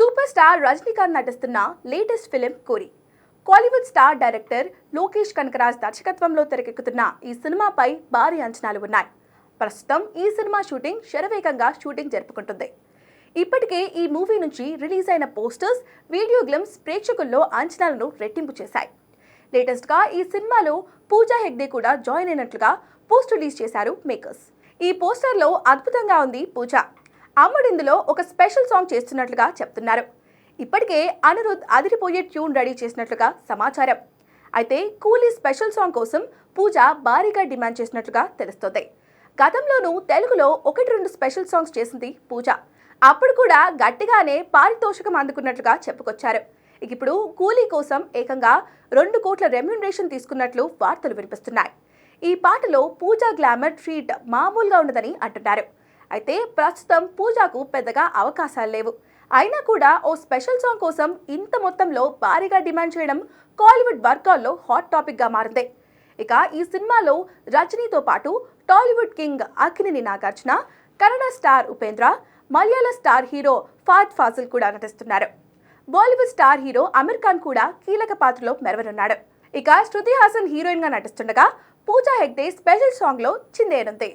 Super star Rajinikanth నటిస్తున్న latest film కోరి. Kollywood star director Lokesh Kanagaraj దర్శకత్వంలో తెరకెక్కుతున్న ఈ సినిమాపై భారీ అంచనాలు ఉన్నాయి. ప్రస్తుతం ఈ సినిమా షూటింగ్ శరవేగంగా జరుపుకుంటుంది. ఇప్పటికే ఈ మూవీ నుంచి రిలీజ్ అయిన పోస్టర్స్, వీడియో గ్లిమ్స్ ప్రేక్షకుల్లో అంచనాలను రెట్టింపు చేశాయి. లేటెస్ట్గా ఈ సినిమాలో పూజా హెగ్డే కూడా జాయిన్ అయినట్లుగా పోస్ట్ రిలీజ్ చేశారు మేకర్స్. ఈ పోస్టర్లో అద్భుతంగా ఉంది పూజ. అమ్మడిందులో ఒక స్పెషల్ సాంగ్ చేస్తున్నట్లుగా చెప్తున్నారు. ఇప్పటికే అనిరుద్ అదిరిపోయే ట్యూన్ రెడీ చేసినట్లుగా సమాచారం. అయితే కూలీ స్పెషల్ సాంగ్ కోసం పూజ భారీగా డిమాండ్ చేసినట్లుగా తెలుస్తోంది. గతంలోనూ తెలుగులో 1-2 స్పెషల్ సాంగ్స్ చేసింది పూజ. అప్పుడు కూడా గట్టిగానే పారితోషికం అందుకున్నట్లుగా చెప్పుకొచ్చారు. ఇప్పుడు కూలీ కోసం ఏకంగా 2 కోట్ల రెమ్యూనరేషన్ తీసుకున్నట్లు వార్తలు వినిపిస్తున్నాయి. ఈ పాటలో పూజ గ్లామర్ ట్రీట్ మామూలుగా ఉండదని అంటున్నారు. అయితే ప్రస్తుతం పూజకు పెద్దగా అవకాశాలు లేవు. అయినా కూడా ఓ స్పెషల్ సాంగ్ కోసం ఇంత మొత్తంలో భారీగా డిమాండ్ చేయడం కాలీవుడ్ వర్గాల్లో హాట్ టాపిక్గా మారింది. ఇక ఈ సినిమాలో రజనీతో పాటు టాలీవుడ్ కింగ్ అక్కినేని నాగార్జున, కన్నడ స్టార్ ఉపేంద్ర, మలయాళ స్టార్ హీరో ఫహద్ ఫాజిల్ కూడా నటిస్తున్నారు. బాలీవుడ్ స్టార్ హీరో అమీర్ ఖాన్ కూడా కీలక పాత్రలో మెరవనున్నాడు. ఇక శృతి హాసన్ హీరోయిన్ గా నటిస్తుండగా పూజా హెగ్డే స్పెషల్ సాంగ్ లో చిందేయనుంది.